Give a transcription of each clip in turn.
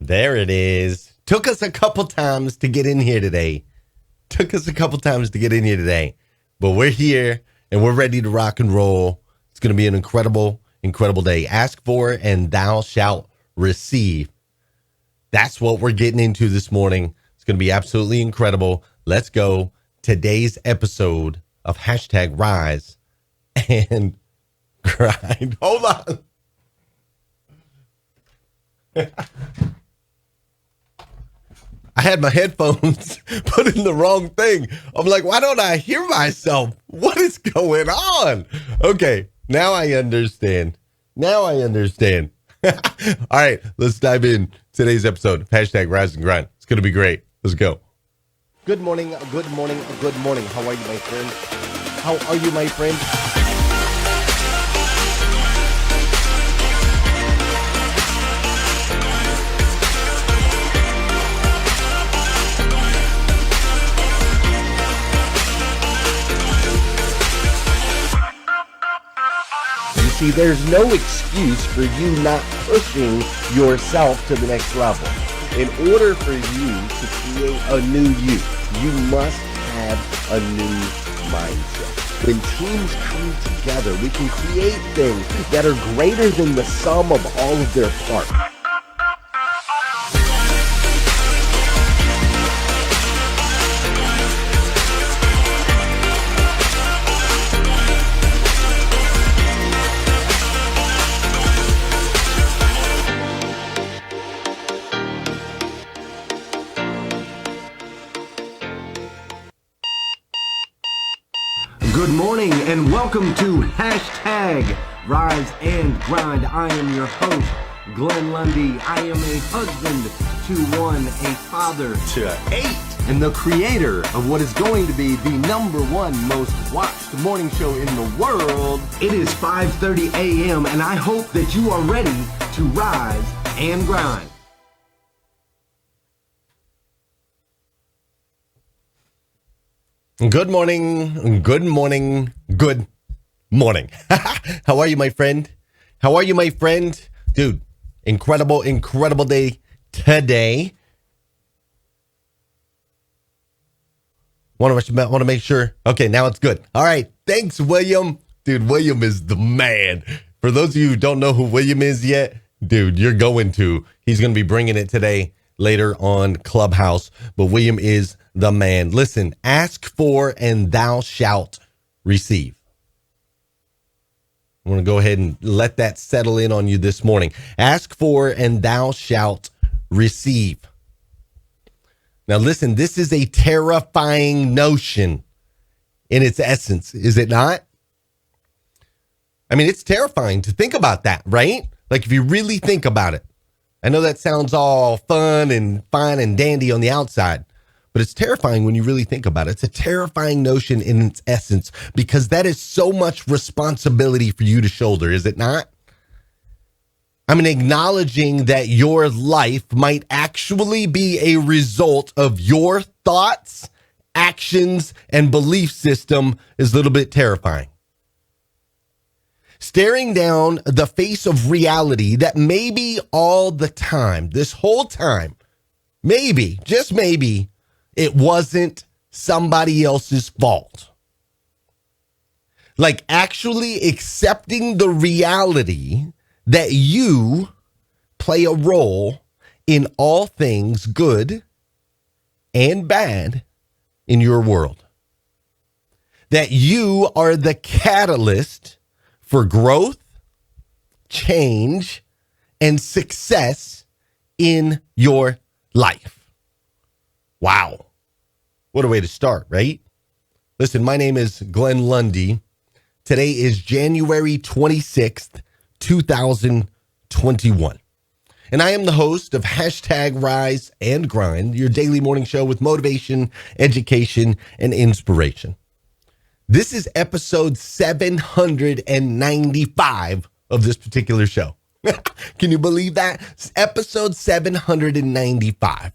There it is. Took us a couple times to get in here today. But we're here and we're ready to rock and roll. It's going to be an incredible, incredible day. Ask for and thou shalt receive. That's what we're getting into this morning. It's going to be absolutely incredible. Let's go. Today's episode of #Rise and Grind. Hold on. I had my headphones put in the wrong thing. I'm like, why don't I hear myself? What is going on? Okay, now I understand. All right, let's dive in. Today's episode of #Rise and Grind. It's going to be great. Let's go. Good morning. How are you, my friend? See, there's no excuse for you not pushing yourself to the next level. In order for you to create a new you must have a new mindset. When teams come together, we can create things that are greater than the sum of all of their parts. Good morning and welcome to #Rise and Grind. I am your host, Glenn Lundy. I am a husband to one, a father to 8, and the creator of what is going to be the #1 most watched morning show in the world. It is 5:30 a.m. and I hope that you are ready to rise and grind. Good morning. How are you, my friend? Dude, incredible day today. Want to make sure. Okay, now it's good. All right. Thanks, William. Dude, William is the man. For those of you who don't know who William is yet, dude, you're going to. He's going to be bringing it today later on Clubhouse. But William is the man. Listen, ask for and thou shalt receive. I want to go ahead and let that settle in on you this morning. Ask for and thou shalt receive. Now listen, this is a terrifying notion in its essence, is it not? I mean, it's terrifying to think about that, right? Like if you really think about it. I know that sounds all fun and fine and dandy on the outside, but it's terrifying when you really think about it. It's a terrifying notion in its essence because that is so much responsibility for you to shoulder, is it not? I mean, acknowledging that your life might actually be a result of your thoughts, actions, and belief system is a little bit terrifying. Staring down the face of reality that maybe all the time, this whole time, maybe, just maybe, it wasn't somebody else's fault. Like actually accepting the reality that you play a role in all things good and bad in your world. That you are the catalyst for growth, change, and success in your life. Wow. What a way to start, right? Listen, my name is Glenn Lundy. Today is January 26th, 2021. And I am the host of #Rise and Grind, your daily morning show with motivation, education, and inspiration. This is episode 795 of this particular show. Can you believe that? It's episode 795.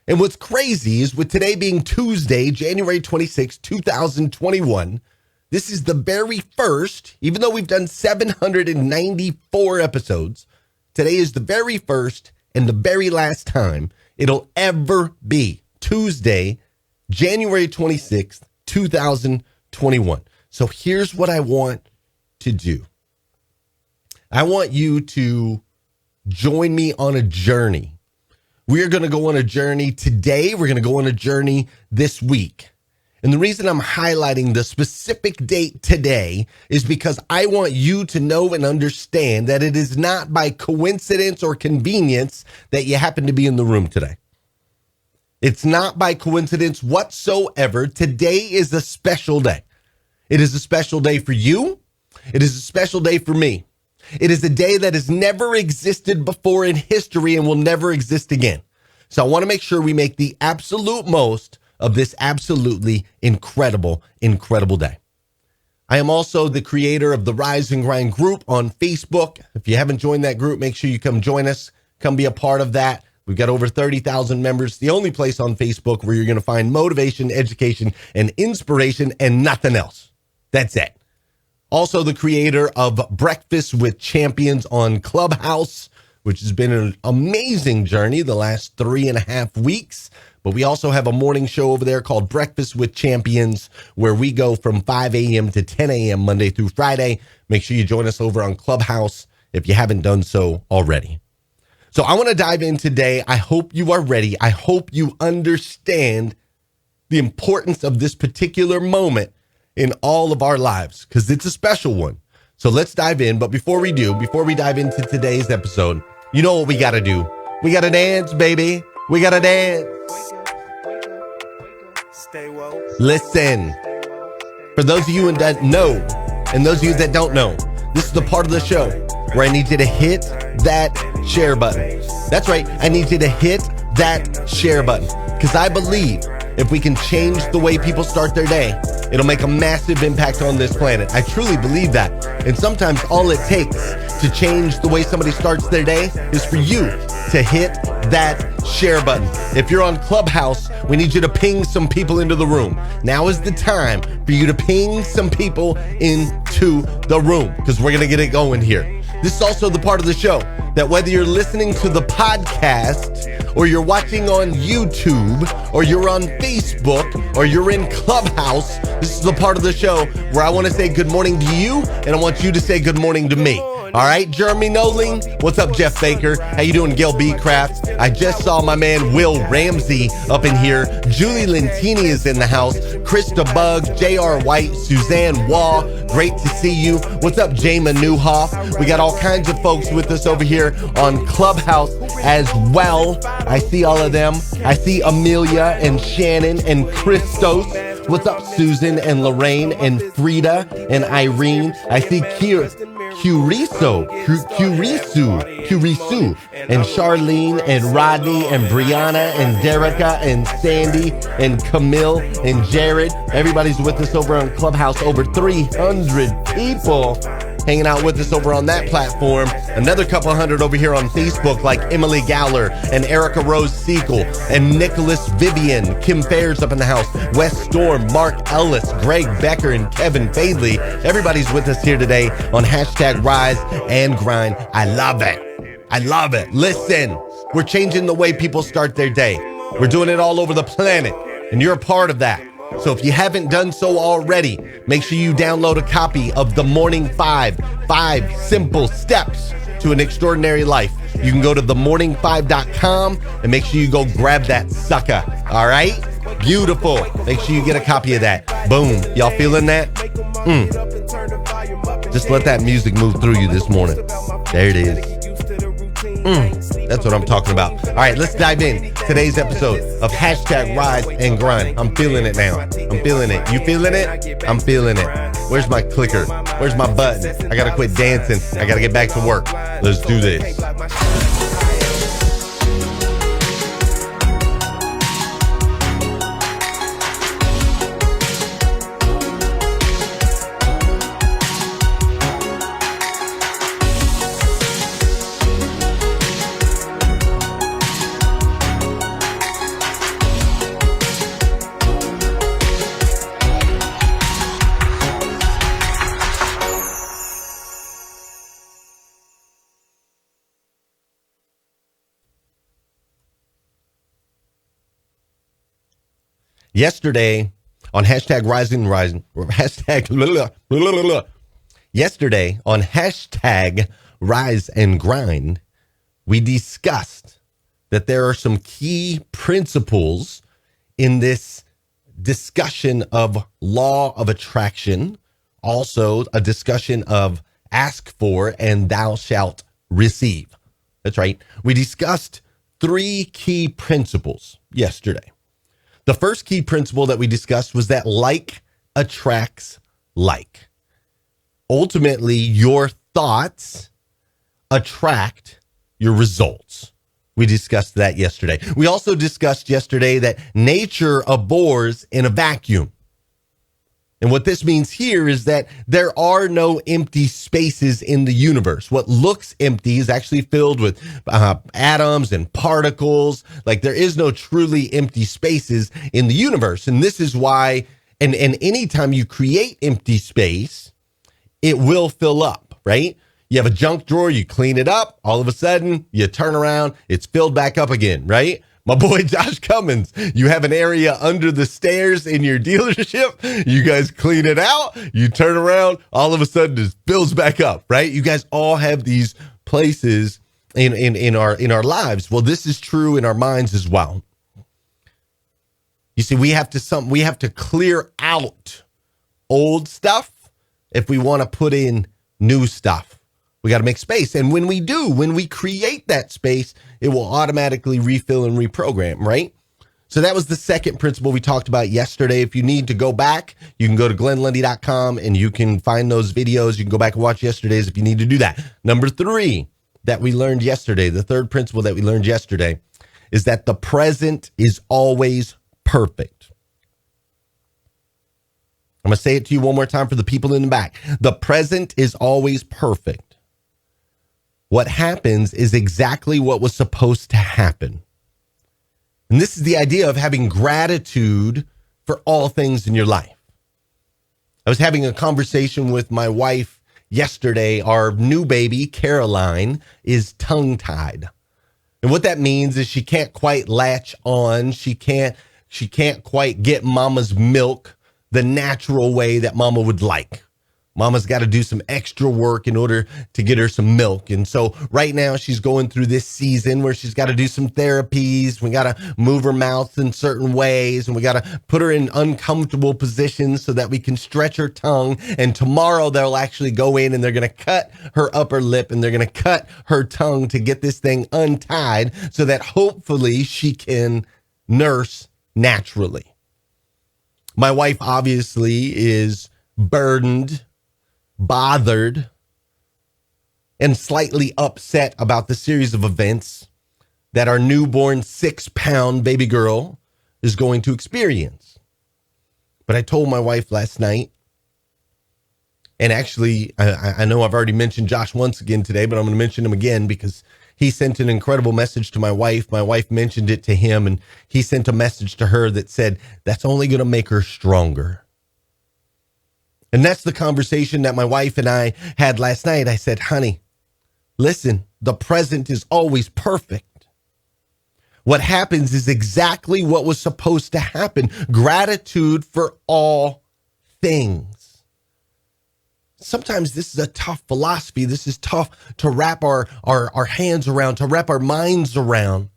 And what's crazy is with today being Tuesday, January 26, 2021, this is the very first, even though we've done 794 episodes, today is the very first and the very last time it'll ever be Tuesday, January 26th, 2021. So here's what I want to do. I want you to join me on a journey. We're going to go on a journey today. We're going to go on a journey this week. And the reason I'm highlighting the specific date today is because I want you to know and understand that it is not by coincidence or convenience that you happen to be in the room today. It's not by coincidence whatsoever. Today is a special day. It is a special day for you. It is a special day for me. It is a day that has never existed before in history and will never exist again. So I want to make sure we make the absolute most of this absolutely incredible day. I am also the creator of the Rise and Grind group on Facebook. If you haven't joined that group, make sure you come join us. Come be a part of that. We've got over 30,000 members. The only place on Facebook where you're going to find motivation, education, and inspiration and nothing else. That's it. Also the creator of Breakfast with Champions on Clubhouse, which has been an amazing journey the last 3.5 weeks. But we also have a morning show over there called Breakfast with Champions, where we go from 5 a.m. to 10 a.m. Monday through Friday. Make sure you join us over on Clubhouse if you haven't done so already. So I want to dive in today. I hope you are ready. I hope you understand the importance of this particular moment in all of our lives, because it's a special one. So let's dive in. But before we dive into today's episode, you know what we got to do. We got to dance, baby. We got to dance. Listen, for those of you that know and those of you that don't know, this is the part of the show where I need you to hit that share button. That's right. I need you to hit that share button, because I believe if we can change the way people start their day, it'll make a massive impact on this planet. I truly believe that. And sometimes all it takes to change the way somebody starts their day is for you to hit that share button. If you're on Clubhouse, we need you to ping some people into the room. Now is the time for you to ping some people into the room, because we're going to get it going here. This is also the part of the show that whether you're listening to the podcast or you're watching on YouTube or you're on Facebook or you're in Clubhouse, this is the part of the show where I want to say good morning to you and I want you to say good morning to me. All right, Jeremy Noling, what's up, Jeff Baker? How you doing, Gil B. Craft? I just saw my man Will Ramsey up in here. Julie Lentini is in the house. Krista Bugg, J.R. White, Suzanne Waugh, great to see you. What's up, Jayma Newhoff? We got all kinds of folks with us over here on Clubhouse as well. I see all of them. I see Amelia and Shannon and Christos. What's up, Susan and Lorraine and Frida and Irene? I see Curisu and Charlene and Rodney and Brianna and Derica and Sandy and Camille and Jared. Everybody's with us over on Clubhouse. Over 300 people hanging out with us over on that platform. Another couple hundred over here on Facebook, like Emily Gowler and Erica Rose Sequel and Nicholas Vivian, Kim Fairs up in the house, Wes Storm, Mark Ellis, Greg Becker, and Kevin Fadley. Everybody's with us here today on hashtag Rise and Grind. I love it. I love it. Listen, we're changing the way people start their day. We're doing it all over the planet, and you're a part of that. So if you haven't done so already, make sure you download a copy of The Morning 5 Simple Steps to an Extraordinary Life. You can go to themorning5.com and make sure you go grab that sucker. All right? Beautiful. Make sure you get a copy of that. Boom. Y'all feeling that? Just let that music move through you this morning. There it is. That's what I'm talking about. All right, let's dive in. Today's episode of hashtag Rise and Grind. I'm feeling it now. I'm feeling it. You feeling it? I'm feeling it. Where's my clicker? Where's my button? I got to quit dancing. I got to get back to work. Let's do this. Yesterday on hashtag yesterday on hashtag Rise and Grind, we discussed that there are some key principles in this discussion of law of attraction, also a discussion of ask for and thou shalt receive. That's right. We discussed 3 key principles yesterday. The first key principle that we discussed was that like attracts like. Ultimately, your thoughts attract your results. We discussed that yesterday. We also discussed yesterday that nature abhors in a vacuum. And what this means here is that there are no empty spaces in the universe. What looks empty is actually filled with atoms and particles. Like there is no truly empty spaces in the universe. And this is why, and anytime you create empty space, it will fill up, right? You have a junk drawer, you clean it up, all of a sudden you turn around, it's filled back up again, right? My boy Josh Cummins, you have an area under the stairs in your dealership. You guys clean it out. You turn around, all of a sudden it fills back up, right? You guys all have these places in our lives. Well, this is true in our minds as well. You see, we have to clear out old stuff if we want to put in new stuff. We got to make space. And when we create that space, it will automatically refill and reprogram, right? So that was the second principle we talked about yesterday. If you need to go back, you can go to glennlundy.com and you can find those videos. You can go back and watch yesterday's if you need to do that. Number 3 that we learned yesterday, the third principle that we learned yesterday, is that the present is always perfect. I'm going to say it to you one more time for the people in the back. The present is always perfect. What happens is exactly what was supposed to happen. And this is the idea of having gratitude for all things in your life. I was having a conversation with my wife yesterday. Our new baby, Caroline, is tongue-tied. And what that means is she can't quite latch on. She can't quite get mama's milk the natural way that mama would like. Mama's got to do some extra work in order to get her some milk. And so right now she's going through this season where she's got to do some therapies. We got to move her mouth in certain ways, and we got to put her in uncomfortable positions so that we can stretch her tongue. And tomorrow they'll actually go in and they're going to cut her upper lip and they're going to cut her tongue to get this thing untied so that hopefully she can nurse naturally. My wife obviously is burdened, bothered, and slightly upset about the series of events that our newborn 6-pound baby girl is going to experience. But I told my wife last night, and actually, I know I've already mentioned Josh once again today, but I'm going to mention him again because he sent an incredible message to my wife. My wife mentioned it to him, and he sent a message to her that said, that's only going to make her stronger. And that's the conversation that my wife and I had last night. I said, honey, listen, the present is always perfect. What happens is exactly what was supposed to happen. Gratitude for all things. Sometimes this is a tough philosophy. This is tough to wrap our hands around, to wrap our minds around.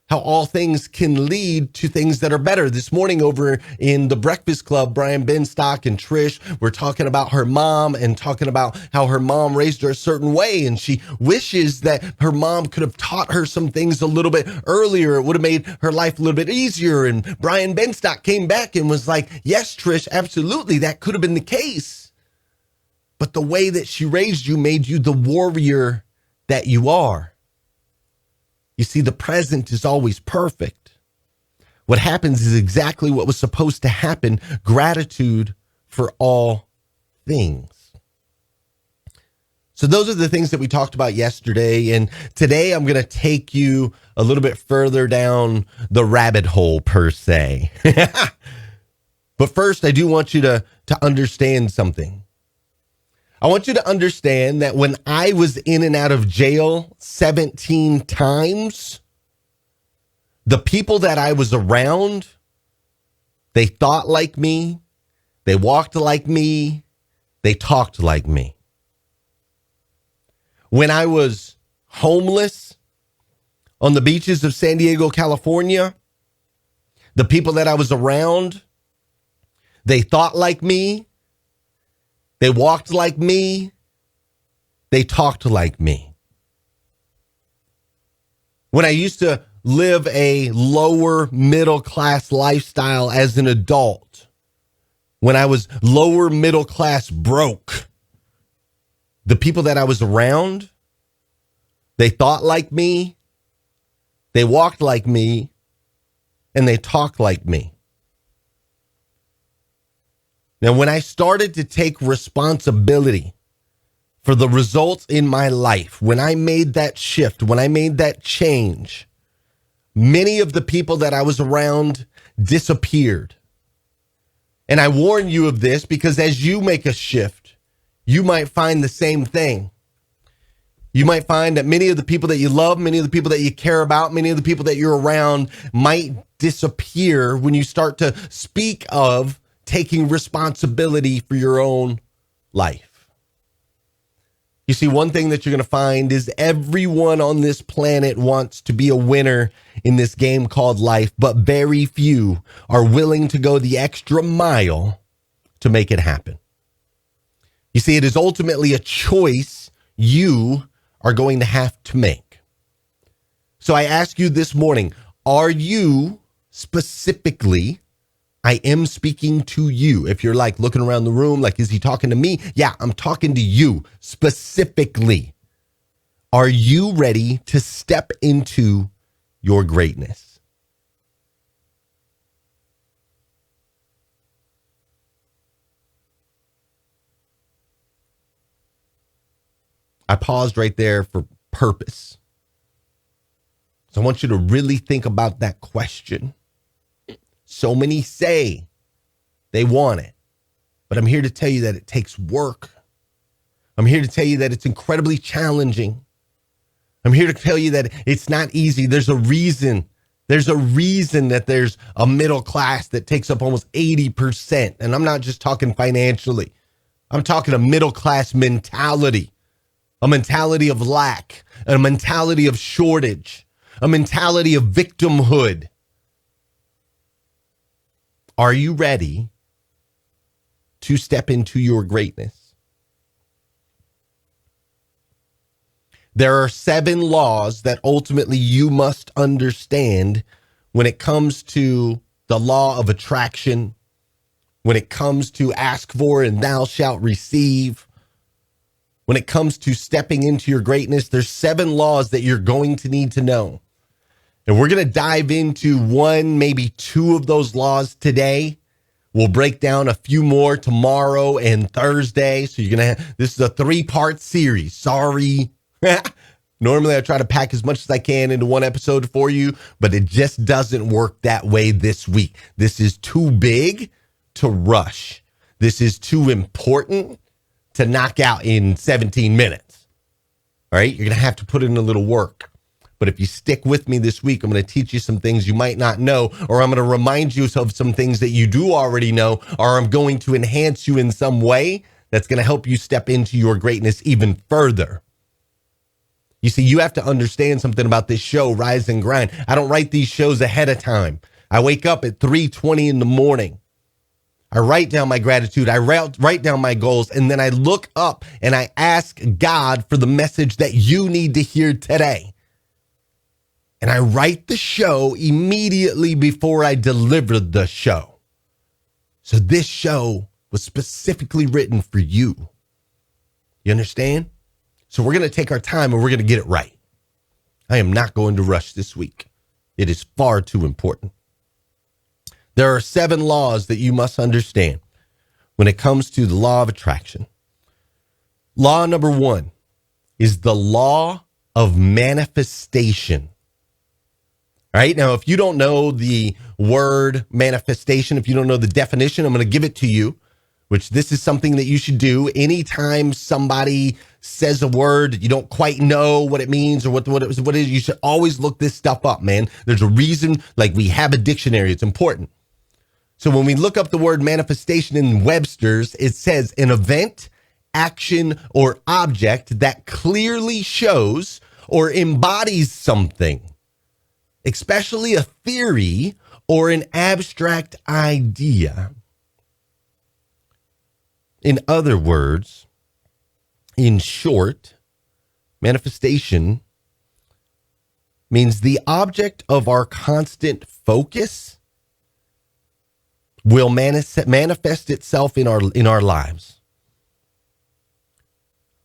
How all things can lead to things that are better. This morning over in the Breakfast Club, Brian Benstock and Trish were talking about her mom and talking about how her mom raised her a certain way. And she wishes that her mom could have taught her some things a little bit earlier. It would have made her life a little bit easier. And Brian Benstock came back and was like, yes, Trish, absolutely. That could have been the case. But the way that she raised you made you the warrior that you are. You see, the present is always perfect. What happens is exactly what was supposed to happen. Gratitude for all things. So those are the things that we talked about yesterday. And today I'm going to take you a little bit further down the rabbit hole, per se. But first, I do want you to understand something. I want you to understand that when I was in and out of jail 17 times, the people that I was around They thought like me. They walked like me. They talked like me. When I was homeless on the beaches of San Diego, California, the people that I was around, they thought like me. They walked like me. They talked like me. When I used to live a lower middle class lifestyle as an adult, when I was lower middle class broke, the people that I was around, they thought like me, they walked like me, and they talked like me. Now, when I started to take responsibility for the results in my life, when I made that shift, when I made that change, many of the people that I was around disappeared. And I warn you of this because as you make a shift, you might find the same thing. You might find that many of the people that you love, many of the people that you care about, many of the people that you're around might disappear when you start to speak of taking responsibility for your own life. You see, one thing that you're going to find is everyone on this planet wants to be a winner in this game called life, but very few are willing to go the extra mile to make it happen. You see, it is ultimately a choice you are going to have to make. So I ask you this morning, are you specifically, I am speaking to you. If you're like looking around the room, like, is he talking to me? Yeah, I'm talking to you specifically. Are you ready to step into your greatness? I paused right there for purpose. So I want you to really think about that question. So many say they want it, but I'm here to tell you that it takes work. I'm here to tell you that it's incredibly challenging. I'm here to tell you that it's not easy. There's a reason. There's a reason that there's a middle class that takes up almost 80%. And I'm not just talking financially. I'm talking a middle class mentality, a mentality of lack, a mentality of shortage, a mentality of victimhood. Are you ready to step into your greatness? There are 7 laws that ultimately you must understand when it comes to the law of attraction, when it comes to ask for and thou shalt receive, when it comes to stepping into your greatness. There's 7 laws that you're going to need to know. And we're going to dive into 1, maybe 2 of those laws today. We'll break down a few more tomorrow and Thursday. So you're going to have, this is a 3-part series. Sorry. Normally I try to pack as much as I can into 1 episode for you, but it just doesn't work that way this week. This is too big to rush. This is too important to knock out in 17 minutes. All right. You're going to have to put in a little work. But if you stick with me this week, I'm going to teach you some things you might not know, or I'm going to remind you of some things that you do already know, or I'm going to enhance you in some way that's going to help you step into your greatness even further. You see, you have to understand something about this show, Rise and Grind. I don't write these shows ahead of time. I wake up at 3:20 in the morning. I write down my gratitude. I write down my goals, and then I look up and I ask God for the message that you need to hear today. And I write the show immediately before I deliver the show. So this show was specifically written for you. You understand? So we're going to take our time and we're going to get it right. I am not going to rush this week. It is far too important. There are 7 laws that you must understand when it comes to the law of attraction. Law number 1 is the law of manifestation. All right. Now, if you don't know the word manifestation, if you don't know the definition, I'm going to give it to you, which this is something that you should do anytime somebody says a word, you don't quite know what it means or what it is. You should always look this stuff up, man. There's a reason, like we have a dictionary. It's important. So when we look up the word manifestation in Webster's, it says an event, action, or object that clearly shows or embodies something, especially a theory or an abstract idea. In other words, in short, manifestation means the object of our constant focus will manifest itself in our lives.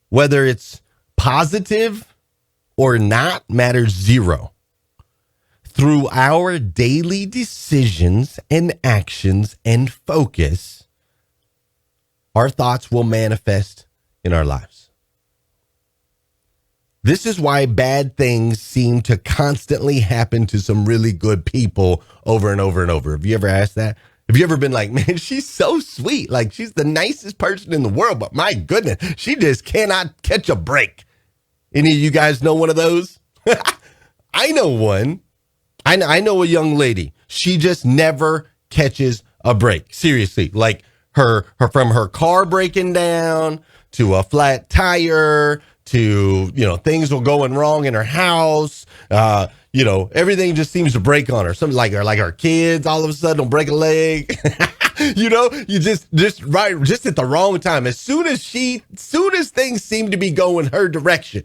Whether it's positive or not matters zero. Through our daily decisions and actions and focus, our thoughts will manifest in our lives. This is why bad things seem to constantly happen to some really good people over and over and over. Have you ever asked that? Have you ever been like, man, she's so sweet. Like, she's the nicest person in the world, but my goodness, she just cannot catch a break. Any of you guys know one of those? I know one. I know a young lady. She just never catches a break. Seriously, like her from her car breaking down to a flat tire to, things will going wrong in her house. Everything just seems to break on her. Something like her kids all of a sudden will break a leg. You just at the wrong time. As soon as things seem to be going her direction,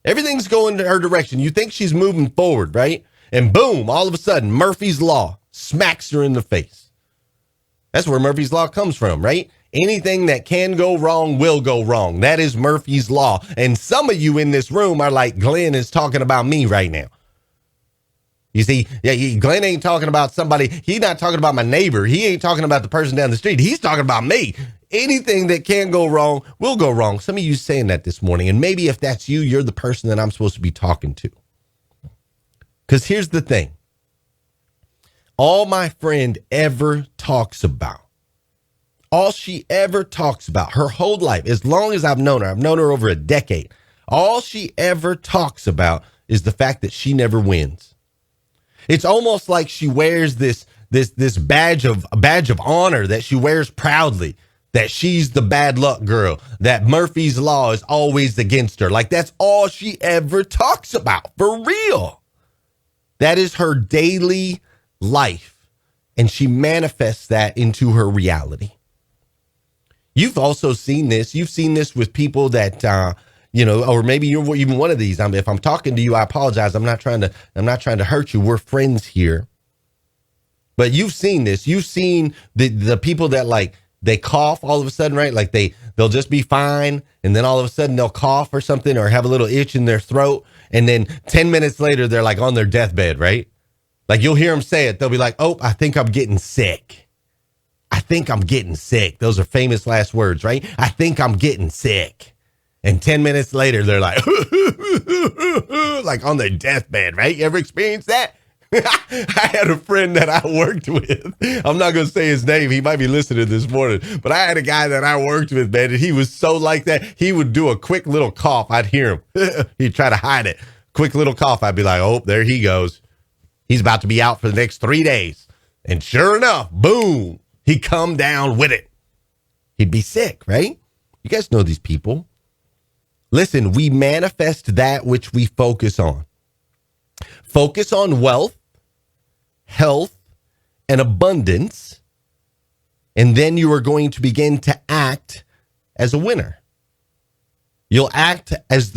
everything's going to her direction. You think she's moving forward, right? And boom, all of a sudden, Murphy's Law smacks her in the face. That's where Murphy's Law comes from, right? Anything that can go wrong will go wrong. That is Murphy's Law. And some of you in this room are like, Glenn is talking about me right now. You see, Glenn ain't talking about somebody. He's not talking about my neighbor. He ain't talking about the person down the street. He's talking about me. Anything that can go wrong will go wrong. Some of you saying that this morning. And maybe if that's you, you're the person that I'm supposed to be talking to. Because here's the thing. All my friend ever talks about, all she ever talks about her whole life, as long as I've known her over a decade, all she ever talks about is the fact that she never wins. It's almost like she wears this badge of honor that she wears proudly, that she's the bad luck girl, that Murphy's Law is always against her. Like, that's all she ever talks about, for real. That is her daily life, and she manifests that into her reality. You've also seen this. You've seen this with people that, or maybe you're even one of these. If I'm talking to you, I apologize. I'm not trying to hurt you. We're friends here. But you've seen this. You've seen the people that, like, they cough all of a sudden, right? Like they'll just be fine, and then all of a sudden they'll cough or something or have a little itch in their throat, and then 10 minutes later they're like on their deathbed, right? Like, you'll hear them say it. They'll be like, "Oh, I think I'm getting sick. I think I'm getting sick." Those are famous last words, right? I think I'm getting sick. And 10 minutes later, they're like, like on their deathbed, right? You ever experienced that? I had a friend that I worked with. I'm not going to say his name. He might be listening this morning. But I had a guy that I worked with, man, and he was so like that. He would do a quick little cough. I'd hear him. He'd try to hide it. Quick little cough. I'd be like, "Oh, there he goes. He's about to be out for the next 3 days." And sure enough, boom, he'd come down with it. He'd be sick, right? You guys know these people. Listen, we manifest that which we focus on. Focus on wealth, health, and abundance, and then you are going to begin to act as a winner. You'll act as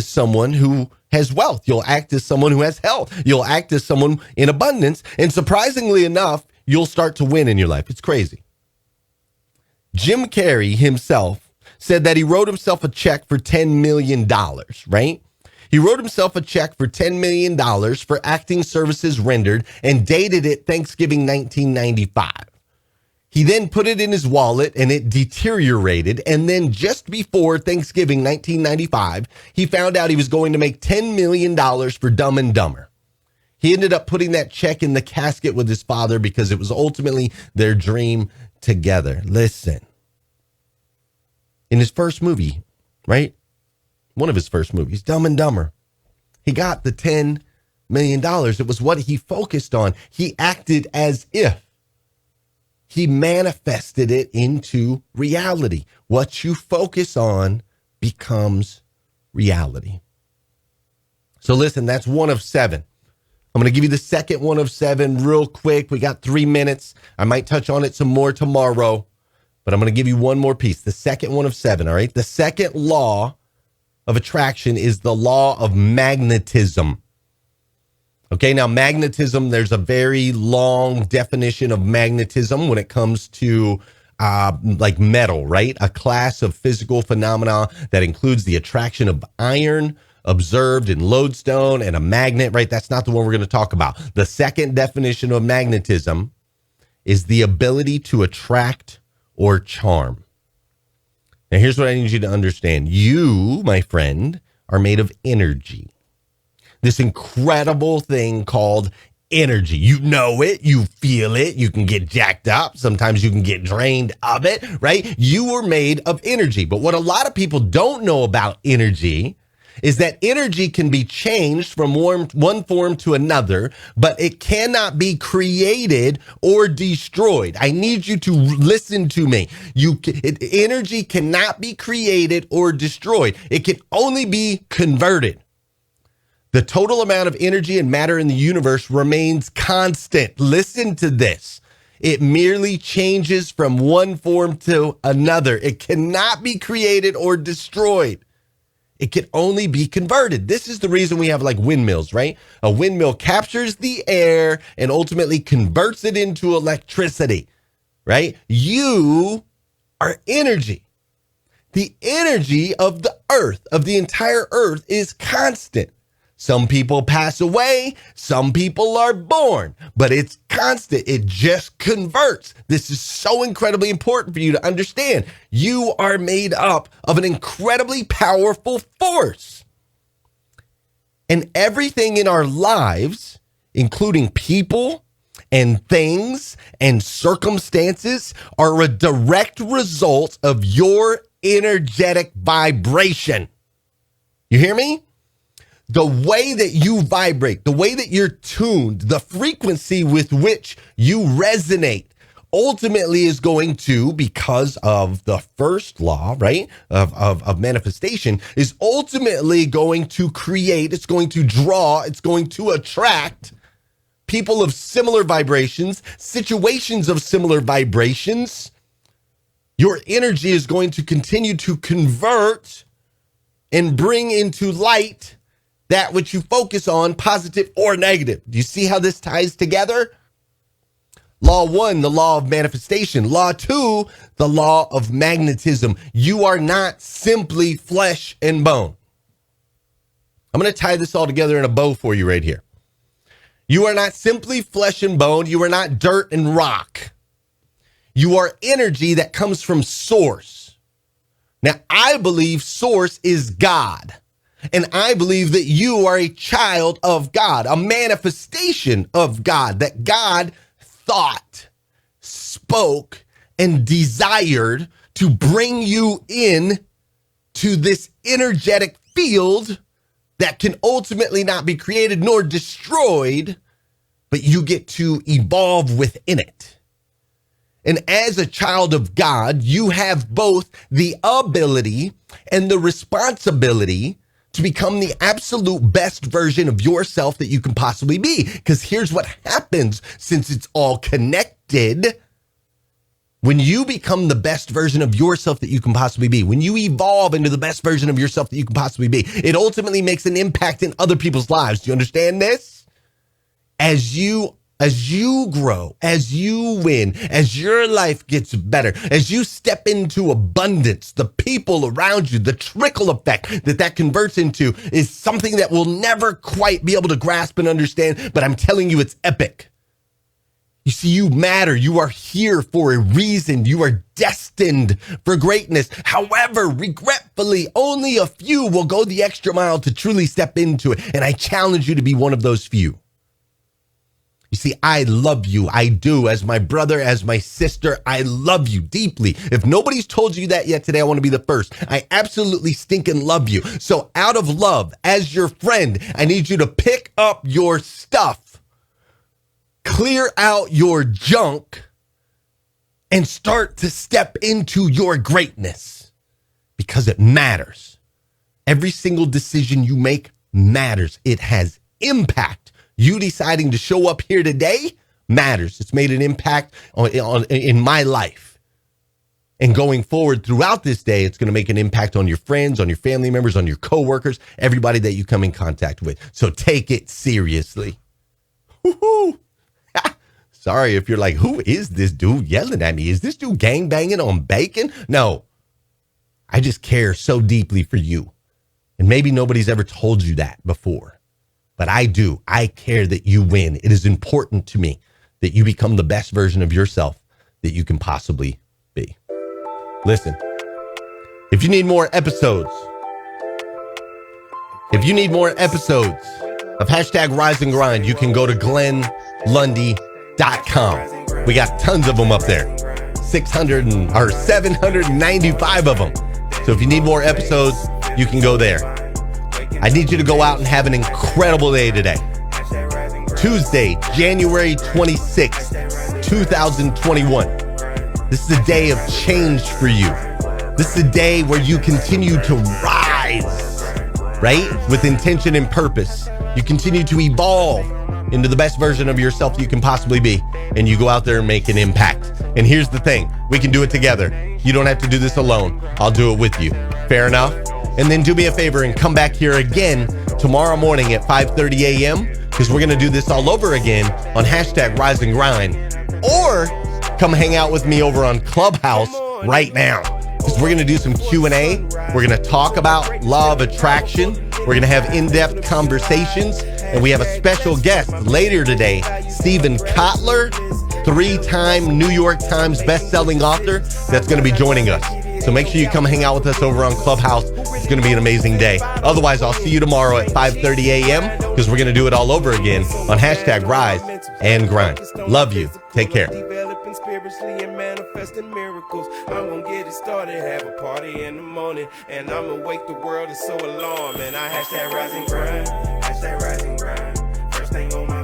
someone who has wealth. You'll act as someone who has health. You'll act as someone in abundance. And surprisingly enough, you'll start to win in your life. It's crazy. Jim Carrey himself said that he wrote himself a check for $10 million, right? He wrote himself a check for $10 million for acting services rendered and dated it Thanksgiving 1995. He then put it in his wallet and it deteriorated. And then just before Thanksgiving 1995, he found out he was going to make $10 million for Dumb and Dumber. He ended up putting that check in the casket with his father because it was ultimately their dream together. Listen, in his first movie, right? One of his first movies, Dumb and Dumber, he got the $10 million. It was what he focused on. He acted as if. He manifested it into reality. What you focus on becomes reality. So listen, that's one of 7. I'm going to give you the second one of 7 real quick. We got 3 minutes. I might touch on it some more tomorrow, but I'm going to give you one more piece. The second one of 7, all right? The second law of attraction is the law of magnetism. Okay, now magnetism, there's a very long definition of magnetism when it comes to like metal, right? A class of physical phenomena that includes the attraction of iron observed in lodestone and a magnet, right? That's not the one we're going to talk about. The second definition of magnetism is the ability to attract or charm. Now, here's what I need you to understand. You, my friend, are made of energy. This incredible thing called energy. You know it, you feel it, you can get jacked up. Sometimes you can get drained of it, right? You are made of energy. But what a lot of people don't know about energy is that energy can be changed from one form to another, but it cannot be created or destroyed. I need you to listen to me. Energy cannot be created or destroyed. It can only be converted. The total amount of energy and matter in the universe remains constant. Listen to this. It merely changes from one form to another. It cannot be created or destroyed. It can only be converted. This is the reason we have like windmills, right? A windmill captures the air and ultimately converts it into electricity, right? You are energy. The energy of the earth, of the entire earth, is constant. Some people pass away, some people are born, but it's constant. It just converts. This is so incredibly important for you to understand. You are made up of an incredibly powerful force. And everything in our lives, including people and things and circumstances, are a direct result of your energetic vibration. You hear me? The way that you vibrate, the way that you're tuned, the frequency with which you resonate ultimately is going to, because of the first law, right, of manifestation, is ultimately going to create, it's going to draw, it's going to attract people of similar vibrations, situations of similar vibrations. Your energy is going to continue to convert and bring into light that which you focus on, positive or negative. Do you see how this ties together? Law 1, the law of manifestation. Law 2, the law of magnetism. You are not simply flesh and bone. I'm going to tie this all together in a bow for you right here. You are not simply flesh and bone. You are not dirt and rock. You are energy that comes from source. Now, I believe source is God. And I believe that you are a child of God, a manifestation of God, that God thought, spoke, and desired to bring you in to this energetic field that can ultimately not be created nor destroyed, but you get to evolve within it. And as a child of God, you have both the ability and the responsibility to become the absolute best version of yourself that you can possibly be. Because here's what happens since it's all connected. When you become the best version of yourself that you can possibly be, when you evolve into the best version of yourself that you can possibly be, it ultimately makes an impact in other people's lives. Do you understand this? As you grow, as you win, as your life gets better, as you step into abundance, the people around you, the trickle effect that converts into is something that we'll never quite be able to grasp and understand, but I'm telling you, it's epic. You see, you matter. You are here for a reason. You are destined for greatness. However, regretfully, only a few will go the extra mile to truly step into it, and I challenge you to be one of those few. You You see, I love you. I do. As my brother, as my sister, I love you deeply. If nobody's told you that yet today, I want to be the first. I absolutely stinking love you. So out of love, as your friend, I need you to pick up your stuff, clear out your junk, and start to step into your greatness, because it matters. Every single decision you make matters. It has impact. You deciding to show up here today matters. It's made an impact in my life. And going forward throughout this day, it's going to make an impact on your friends, on your family members, on your coworkers, everybody that you come in contact with. So take it seriously. Woo-hoo. Sorry if you're like, who is this dude yelling at me? Is this dude gangbanging on bacon? No, I just care so deeply for you. And maybe nobody's ever told you that before. But I do. I care that you win. It is important to me that you become the best version of yourself that you can possibly be. Listen, if you need more episodes of hashtag Rise and Grind, you can go to GlennLundy.com. We got tons of them up there. 795 of them. So if you need more episodes, you can go there. I need you to go out and have an incredible day today. Tuesday, January 26th, 2021. This is a day of change for you. This is a day where you continue to rise, right? With intention and purpose. You continue to evolve into the best version of yourself you can possibly be. And you go out there and make an impact. And here's the thing. We can do it together. You don't have to do this alone. I'll do it with you. Fair enough? And then do me a favor and come back here again tomorrow morning at 5:30 a.m. because we're going to do this all over again on hashtag Rise and Grind. Or come hang out with me over on Clubhouse right now because we're going to do some Q&A. We're going to talk about law of attraction. We're going to have in-depth conversations. And we have a special guest later today, Stephen Kotler, 3-time New York Times best-selling author, that's going to be joining us. So make sure you come hang out with us over on Clubhouse. It's going to be an amazing day. Otherwise, I'll see you tomorrow at 5:30 a.m. because we're going to do it all over again on hashtag Rise and Grind. Love you. Take care. Spiritually and manifesting miracles. I'm gonna get it started, have a party in the morning, and I'm gonna wake the world is so alarmed. And I hashtag Rise and Grind, hashtag Rise and Grind. First thing on my